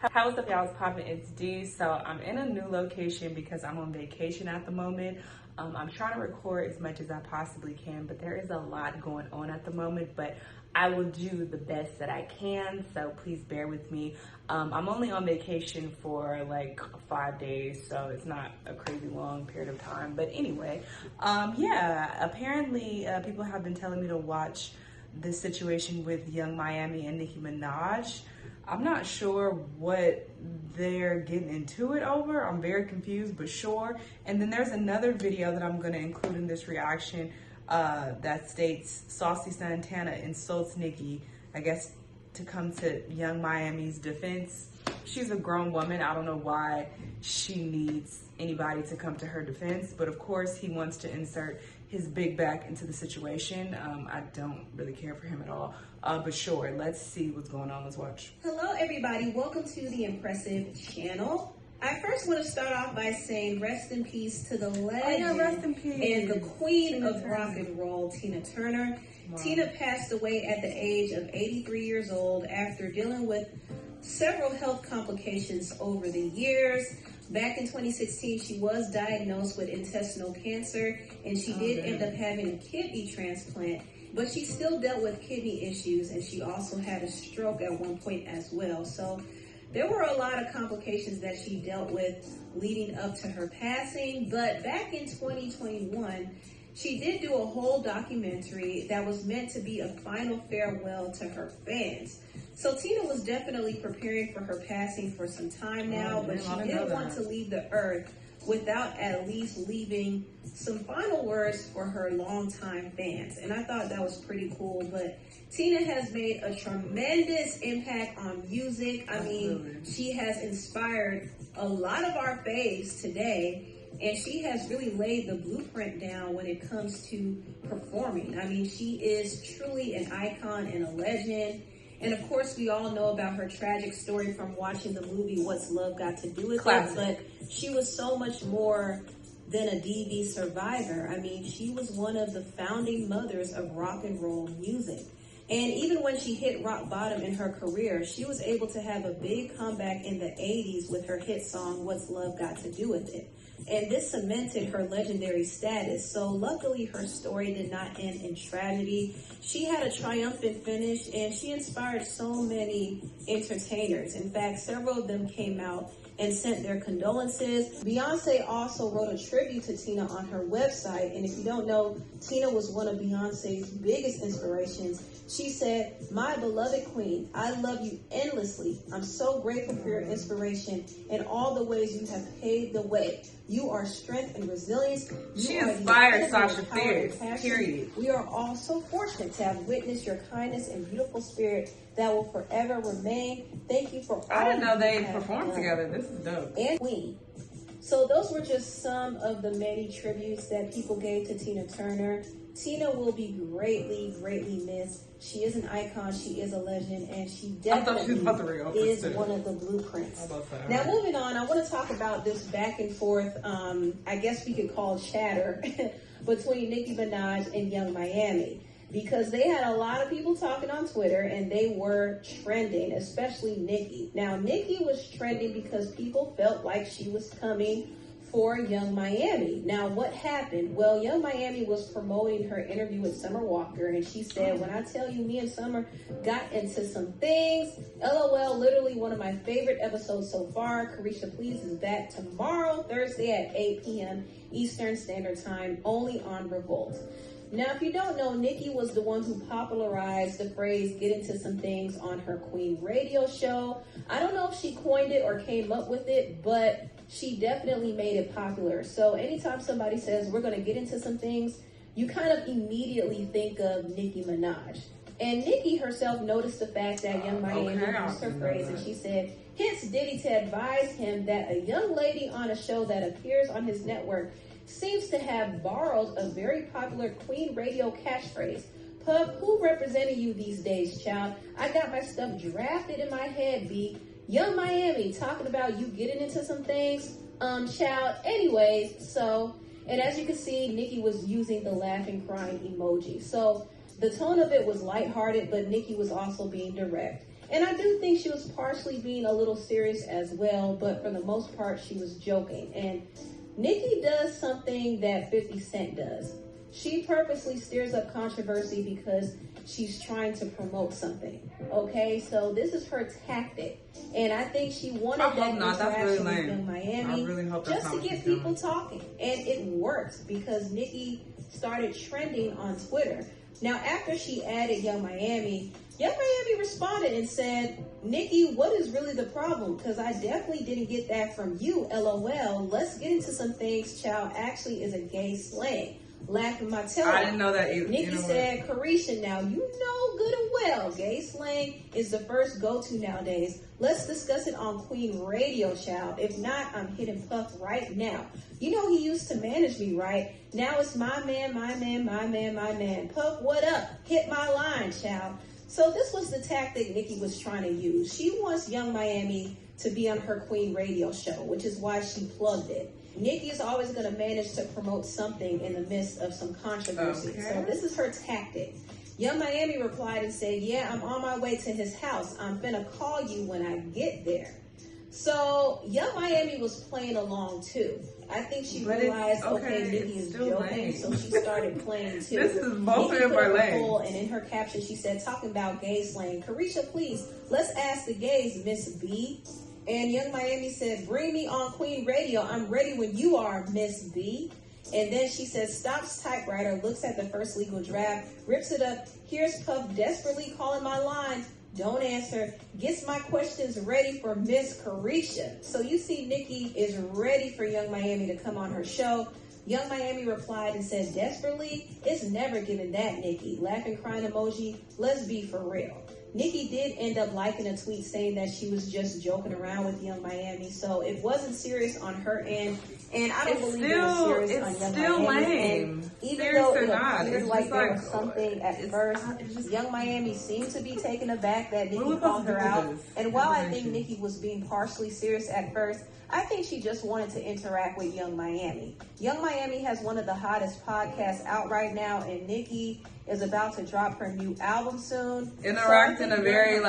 How is up, y'all? It's poppin', it's D. So I'm in a new location because I'm on vacation at the moment. I'm trying to record as much as I possibly can, but there is a lot going on at the moment, but I will do the best that I can, so please bear with me. I'm only on vacation for like 5 days, so it's not a crazy long period of time. But anyway, yeah, apparently people have been telling me to watch this situation with Young Miami and Nicki Minaj. I'm not sure what they're getting into it over. I'm very confused, but sure. And then there's another video that I'm gonna include in this reaction that states Saucy Santana insults Nicki, I guess, to come to Young Miami's defense. She's a grown woman. I don't know why she needs anybody to come to her defense, but of course he wants to insert his big back into the situation. I don't really care for him at all, but sure, let's see what's going on. Let's watch. Hello everybody, welcome to the Impressive channel. I first want to start off by saying rest in peace to the legend rest in peace. and the queen Tina of rock and roll, Tina Turner. Wow. Tina passed away at the age of 83 years old after dealing with several health complications over the years. Back in 2016, she was diagnosed with intestinal cancer, and she did end up having a kidney transplant, but she still dealt with kidney issues, and she also had a stroke at one point as well. So there were a lot of complications that she dealt with leading up to her passing. But back in 2021, she did do a whole documentary that was meant to be a final farewell to her fans. So Tina was definitely preparing for her passing for some time now, but she didn't want to leave the earth without at least leaving some final words for her longtime fans. And I thought that was pretty cool. But Tina has made a tremendous impact on music. I mean, she has inspired a lot of our faves today, and she has really laid the blueprint down when it comes to performing. I mean, she is truly an icon and a legend. And of course, we all know about her tragic story from watching the movie What's Love Got to Do with It, but she was so much more than a DV survivor. I mean, she was one of the founding mothers of rock and roll music. And even when she hit rock bottom in her career, she was able to have a big comeback in the 80s with her hit song, What's Love Got to Do with It. And this cemented her legendary status. So luckily, her story did not end in tragedy. She had a triumphant finish, and she inspired so many entertainers. In fact, several of them came out and sent their condolences. Beyonce also wrote a tribute to Tina on her website. And if you don't know, Tina was one of Beyonce's biggest inspirations. She said, "My beloved queen, I love you endlessly. I'm so grateful for your inspiration and all the ways you have paved the way. You are strength and resilience. She inspired Sasha Fierce, period. We are all so fortunate to have witnessed your kindness and beautiful spirit that will forever remain. Thank you for all." I didn't know they performed together. This is dope. And queen. So those were just some of the many tributes that people gave to Tina Turner. Tina will be greatly, greatly missed. She is an icon, she is a legend, and she definitely is one of the blueprints. Now, moving on, I want to talk about this back and forth, I guess we could call chatter, between Nicki Minaj and Young Miami, because they had a lot of people talking on Twitter, and they were trending, especially Nicki. Now, Nicki was trending because people felt like she was coming for Young Miami. Now, what happened? Well, Young Miami was promoting her interview with Summer Walker, and she said, "When I tell you, me and Summer got into some things, LOL, literally one of my favorite episodes so far. Carisha Please is back tomorrow, Thursday at 8 p.m. Eastern Standard Time, only on Revolt." Now, if you don't know, Nicki was the one who popularized the phrase "get into some things" on her Queen radio show. I don't know if she coined it or came up with it, but she definitely made it popular. So anytime somebody says we're going to get into some things, you kind of immediately think of Nicki Minaj. And Nicki herself noticed the fact that Young Miami used her phrase, and she said, "Hits Diddy to advise him that a young lady on a show that appears on his network seems to have borrowed a very popular Queen radio catchphrase. Pub, who represented you these days, child? I got my stuff drafted in my head, B. Young Miami talking about you getting into some things, child." Anyways, so, and as you can see, Nicki was using the laughing, crying emoji. So the tone of it was lighthearted, but Nicki was also being direct. And I do think she was partially being a little serious as well, but for the most part, she was joking. And Nicki does something that 50 Cent does. She purposely stirs up controversy because she's trying to promote something. Okay, so this is her tactic. And I think she wanted that interaction with Young Miami just to get people talking. And it worked because Nicki started trending on Twitter. Now, after she added Young Miami responded and said, Nicki, what is really the problem? Because I definitely didn't get that from you, LOL. Let's get into some things. Child actually is a gay slang. Laughing my tail off. I didn't know that either. Nicki said, Carisha, now you know good and well, gay slang is the first go-to nowadays. Let's discuss it on Queen Radio, child. If not, I'm hitting Puff right now. You know he used to manage me, right? Now it's my man, my man, my man, my man. Puff, what up? Hit my line, child. So this was the tactic Nicki was trying to use. She wants Young Miami to be on her Queen Radio show, which is why she plugged it. Nicki is always going to manage to promote something in the midst of some controversy. Okay. So this is her tactic. Young Miami replied and said, yeah, I'm on my way to his house. I'm finna call you when I get there. So Young Miami was playing along too. I think she realized, okay, Nicki is joking, so she started playing too. This is both of her lane. And in her caption, she said, talking about gay slang, Carisha, please, let's ask the gays, Miss B. And Young Miami said, bring me on Queen Radio. I'm ready when you are, Miss B. And then she says, stops typewriter, looks at the first legal draft, rips it up. Here's Puff desperately calling my line. Don't answer. Gets my questions ready for Miss Carisha. So you see Nicki is ready for Young Miami to come on her show. Young Miami replied and said, desperately, it's never given that, Nicki. Laughing, crying emoji. Let's be for real. Nicki did end up liking a tweet saying that she was just joking around with Young Miami. So it wasn't serious on her end. And I don't believe it was serious on Young Miami. It's still lame. Even though it appeared like there was something at first, Young Miami seemed to be taken aback that Nicki called her out. And while I think Nicki was being partially serious at first, I think she just wanted to interact with Young Miami. Young Miami has one of the hottest podcasts out right now, and Nicki is about to drop her new album soon. Interact in a very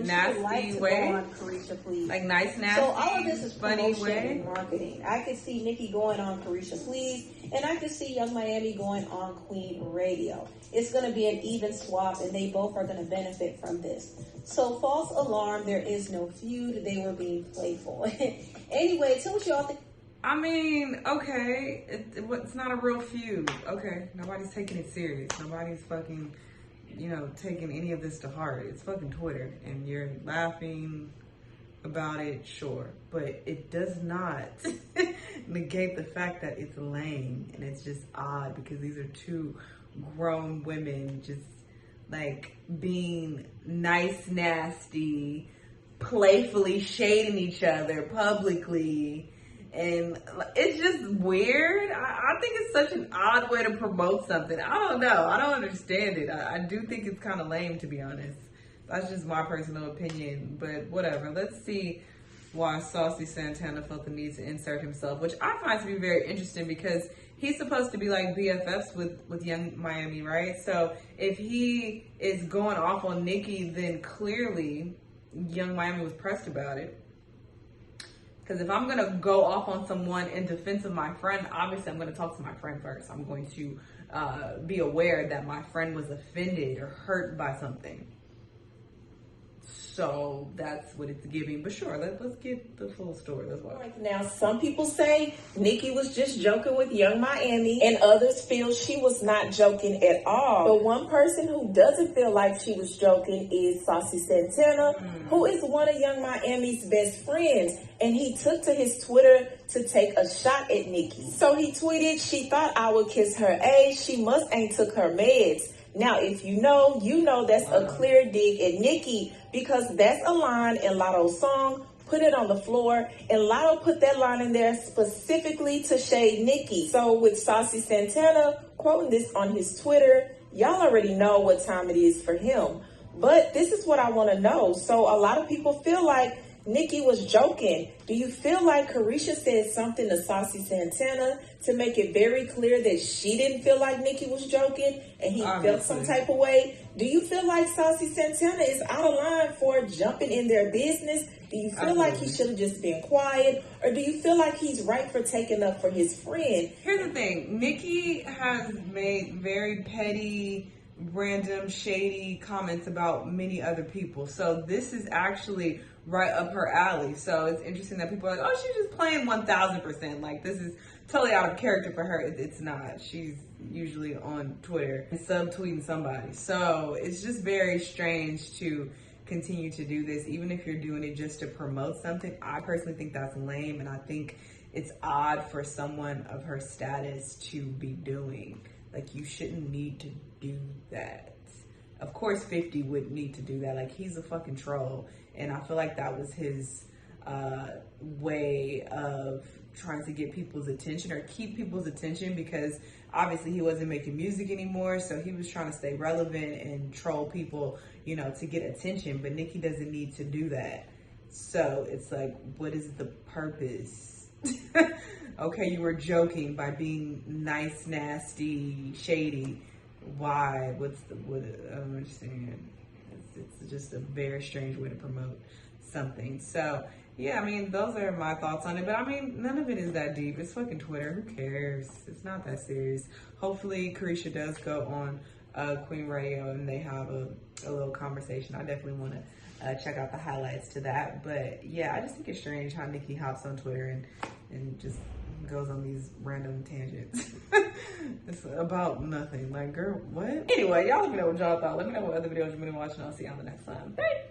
nasty way. Carisha, please. Like nice, nasty, so all of this is funny promotion way. And marketing. I could see Nicki going on Carisha, please, and I could see Young Miami going on Queen Radio. It's going to be an even swap, and they both are going to benefit from this. So false alarm, there is no feud. They were being playful. Anyway, tell what y'all think. I mean, okay, it's not a real feud. Okay, nobody's taking it serious. Nobody's fucking, taking any of this to heart. It's fucking Twitter, and you're laughing about it, sure. But it does not negate the fact that it's lame, and it's just odd because these are two grown women just, being nice, nasty, playfully shading each other publicly. And it's just weird. I think it's such an odd way to promote something. I don't know. I don't understand it. I do think it's kind of lame, to be honest. That's just my personal opinion. But whatever. Let's see why Saucy Santana felt the need to insert himself, which I find to be very interesting because he's supposed to be like BFFs with Young Miami, right? So if he is going off on Nicki, then clearly Young Miami was pressed about it. Because if I'm going to go off on someone in defense of my friend, obviously I'm going to talk to my friend first. I'm going to be aware that my friend was offended or hurt by something. So that's what it's giving. But sure, let's get the full story. Let's watch. Now, some people say Nicki was just joking with Young Miami, and others feel she was not joking at all. But one person who doesn't feel like she was joking is Saucy Santana, who is one of Young Miami's best friends. And he took to his Twitter to take a shot at Nicki. So he tweeted, she thought I would kiss her age. She must ain't took her meds. Now, if you know that's a clear dig at Nicki because that's a line in Lotto's song, Put It on the Floor. And Lotto put that line in there specifically to shade Nicki. So with Saucy Santana quoting this on his Twitter, y'all already know what time it is for him. But this is what I want to know. So a lot of people feel like Nicki was joking. Do you feel like Carisha said something to Saucy Santana to make it very clear that she didn't feel like Nicki was joking and he felt some type of way? Do you feel like Saucy Santana is out of line for jumping in their business? Do you feel like he should have just been quiet? Or do you feel like he's right for taking up for his friend? Here's the thing. Nicki has made very petty, random, shady comments about many other people. So this is actually right up her alley. So it's interesting that people are like, oh, she's just playing 1000%. Like, this is totally out of character for her. It's not. She's usually on Twitter and subtweeting somebody. So it's just very strange to continue to do this, even if you're doing it just to promote something. I personally think that's lame, and I think it's odd for someone of her status to be doing. Like, you shouldn't need to do that. Of course 50 would need to do that. Like, he's a fucking troll, and I feel like that was his way of trying to get people's attention or keep people's attention, because obviously he wasn't making music anymore, so he was trying to stay relevant and troll people, you know, to get attention. But Nicki doesn't need to do that. So it's like, what is the purpose? Okay, you were joking by being nice, nasty, shady. Why? What I don't understand. It's just a very strange way to promote something. So yeah, I mean, those are my thoughts on it. But I mean, none of it is that deep. It's fucking Twitter. Who cares? It's not that serious. Hopefully Carisha does go on Queen Radio and they have a little conversation. I definitely want to check out the highlights to that. But yeah, I just think it's strange how Nicki hops on Twitter and just goes on these random tangents. It's about nothing. Like, girl, what? Anyway, y'all let me know what y'all thought. Let me know what other videos you've been watching. I'll see you on the next time. Bye.